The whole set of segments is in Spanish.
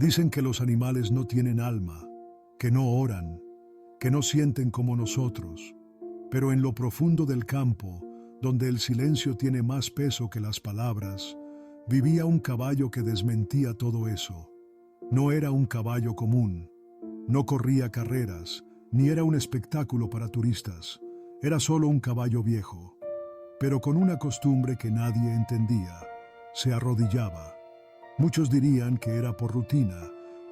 Dicen que los animales no tienen alma, que no oran, que no sienten como nosotros, pero en lo profundo del campo, donde el silencio tiene más peso que las palabras, vivía un caballo que desmentía todo eso. No era un caballo común, no corría carreras, ni era un espectáculo para turistas, era solo un caballo viejo, pero con una costumbre que nadie entendía. Se arrodillaba. Muchos dirían que era por rutina,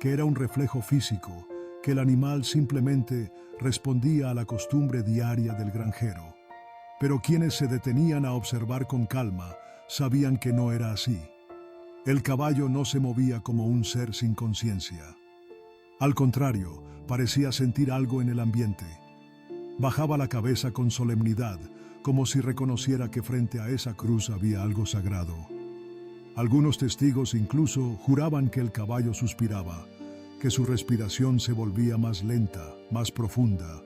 que era un reflejo físico, que el animal simplemente respondía a la costumbre diaria del granjero. Pero quienes se detenían a observar con calma sabían que no era así. El caballo no se movía como un ser sin conciencia. Al contrario, parecía sentir algo en el ambiente. Bajaba la cabeza con solemnidad, como si reconociera que frente a esa cruz había algo sagrado. Algunos testigos incluso juraban que el caballo suspiraba, que su respiración se volvía más lenta, más profunda,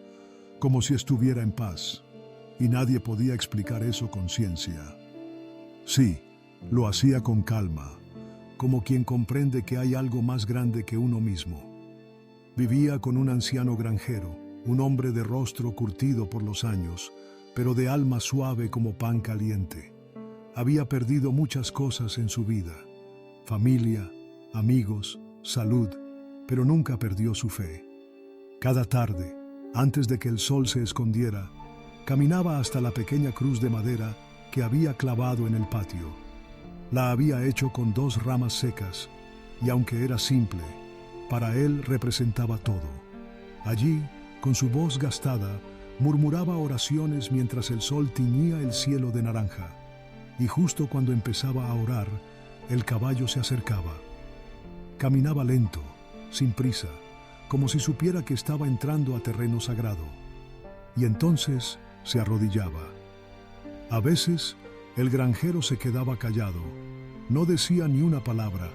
como si estuviera en paz, y nadie podía explicar eso con ciencia. Sí, lo hacía con calma, como quien comprende que hay algo más grande que uno mismo. Vivía con un anciano granjero, un hombre de rostro curtido por los años, pero de alma suave como pan caliente. Había perdido muchas cosas en su vida: familia, amigos, salud, pero nunca perdió su fe. Cada tarde, antes de que el sol se escondiera, caminaba hasta la pequeña cruz de madera que había clavado en el patio. La había hecho con 2 ramas secas, y aunque era simple, para él representaba todo. Allí, con su voz gastada, murmuraba oraciones mientras el sol tiñía el cielo de naranja. Y justo cuando empezaba a orar, el caballo se acercaba. Caminaba lento, sin prisa, como si supiera que estaba entrando a terreno sagrado. Y entonces se arrodillaba. A veces, el granjero se quedaba callado, no decía ni una palabra.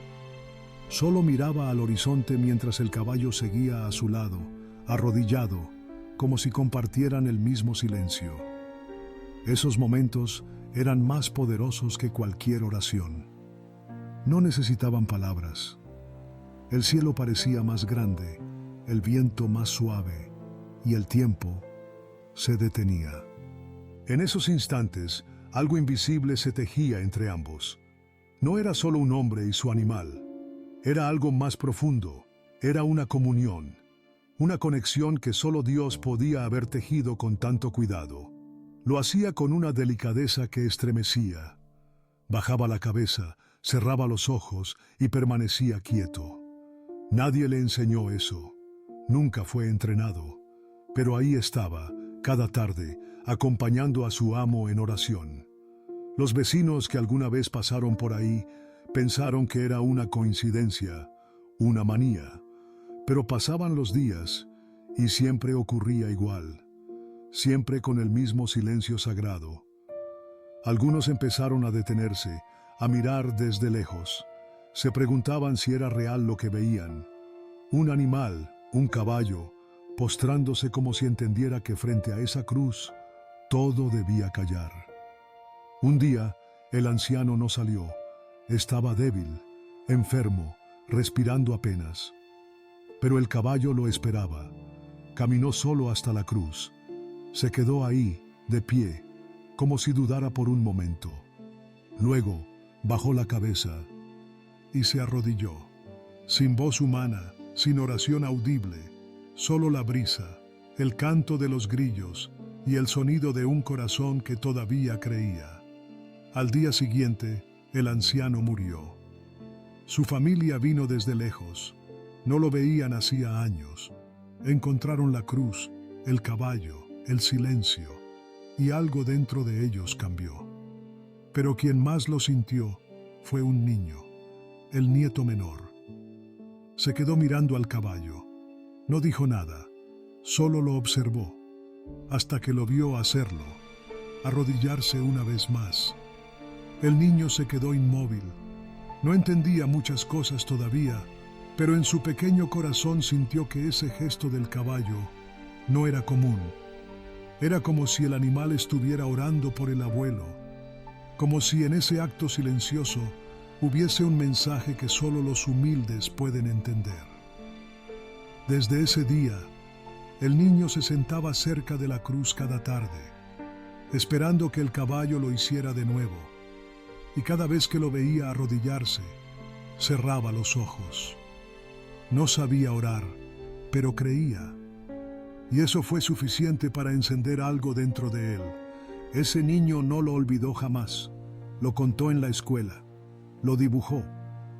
Solo miraba al horizonte mientras el caballo seguía a su lado, arrodillado, como si compartieran el mismo silencio. Esos momentos eran más poderosos que cualquier oración. No necesitaban palabras. El cielo parecía más grande, el viento más suave, y el tiempo se detenía. En esos instantes, algo invisible se tejía entre ambos. No era solo un hombre y su animal. Era algo más profundo. Era una comunión. Una conexión que solo Dios podía haber tejido con tanto cuidado. Lo hacía con una delicadeza que estremecía. Bajaba la cabeza, cerraba los ojos y permanecía quieto. Nadie le enseñó eso. Nunca fue entrenado. Pero ahí estaba, cada tarde, acompañando a su amo en oración. Los vecinos que alguna vez pasaron por ahí pensaron que era una coincidencia, una manía. Pero pasaban los días y siempre ocurría igual. Siempre con el mismo silencio sagrado. Algunos empezaron a detenerse, a mirar desde lejos. Se preguntaban si era real lo que veían. Un animal, un caballo, postrándose como si entendiera que frente a esa cruz, todo debía callar. Un día, el anciano no salió. Estaba débil, enfermo, respirando apenas. Pero el caballo lo esperaba. Caminó solo hasta la cruz. Se quedó ahí, de pie, como si dudara por un momento. Luego, bajó la cabeza y se arrodilló. Sin voz humana, sin oración audible, solo la brisa, el canto de los grillos y el sonido de un corazón que todavía creía. Al día siguiente, el anciano murió. Su familia vino desde lejos. No lo veían hacía años. Encontraron la cruz, el caballo, el silencio, y algo dentro de ellos cambió. Pero quien más lo sintió fue un niño, el nieto menor. Se quedó mirando al caballo. No dijo nada, solo lo observó, hasta que lo vio hacerlo, arrodillarse una vez más. El niño se quedó inmóvil. No entendía muchas cosas todavía, pero en su pequeño corazón sintió que ese gesto del caballo no era común. Era como si el animal estuviera orando por el abuelo, como si en ese acto silencioso hubiese un mensaje que solo los humildes pueden entender. Desde ese día, el niño se sentaba cerca de la cruz cada tarde, esperando que el caballo lo hiciera de nuevo, y cada vez que lo veía arrodillarse, cerraba los ojos. No sabía orar, pero creía. Y eso fue suficiente para encender algo dentro de él. Ese niño no lo olvidó jamás. Lo contó en la escuela, lo dibujó,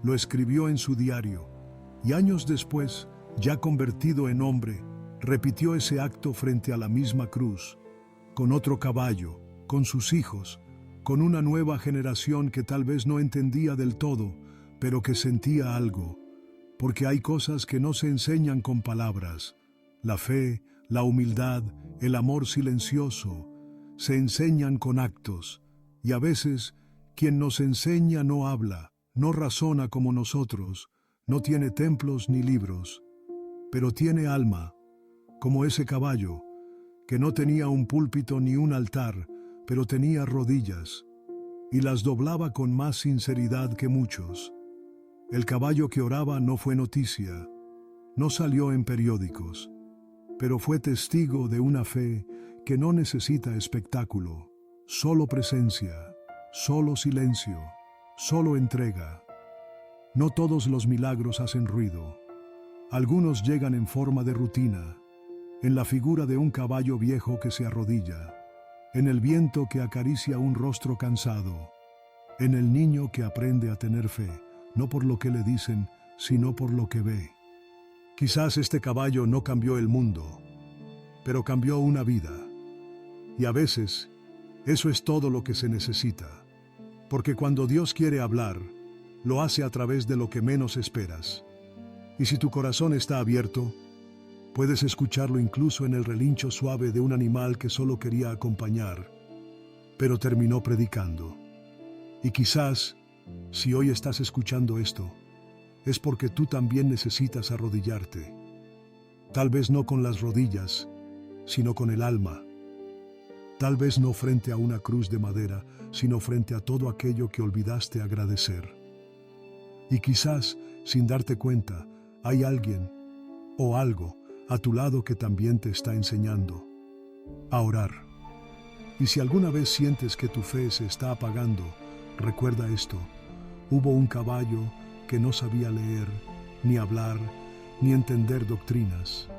lo escribió en su diario, y años después, ya convertido en hombre, repitió ese acto frente a la misma cruz, con otro caballo, con sus hijos, con una nueva generación que tal vez no entendía del todo, pero que sentía algo, porque hay cosas que no se enseñan con palabras. La fe, la humildad, el amor silencioso, se enseñan con actos, y a veces quien nos enseña no habla, no razona como nosotros, no tiene templos ni libros, pero tiene alma, como ese caballo, que no tenía un púlpito ni un altar, pero tenía rodillas, y las doblaba con más sinceridad que muchos. El caballo que oraba no fue noticia, no salió en periódicos, pero fue testigo de una fe que no necesita espectáculo, solo presencia, solo silencio, solo entrega. No todos los milagros hacen ruido. Algunos llegan en forma de rutina, en la figura de un caballo viejo que se arrodilla, en el viento que acaricia un rostro cansado, en el niño que aprende a tener fe, no por lo que le dicen, sino por lo que ve. Quizás este caballo no cambió el mundo, pero cambió una vida. Y a veces, eso es todo lo que se necesita. Porque cuando Dios quiere hablar, lo hace a través de lo que menos esperas. Y si tu corazón está abierto, puedes escucharlo incluso en el relincho suave de un animal que solo quería acompañar, pero terminó predicando. Y quizás, si hoy estás escuchando esto, es porque tú también necesitas arrodillarte. Tal vez no con las rodillas, sino con el alma. Tal vez no frente a una cruz de madera, sino frente a todo aquello que olvidaste agradecer. Y quizás, sin darte cuenta, hay alguien o algo a tu lado que también te está enseñando a orar. Y si alguna vez sientes que tu fe se está apagando, recuerda esto: hubo un caballo que no sabía leer, ni hablar, ni entender doctrinas,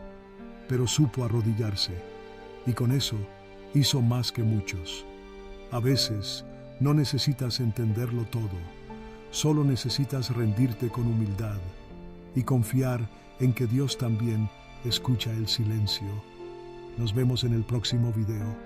pero supo arrodillarse, y con eso hizo más que muchos. A veces no necesitas entenderlo todo, solo necesitas rendirte con humildad y confiar en que Dios también escucha el silencio. Nos vemos en el próximo video.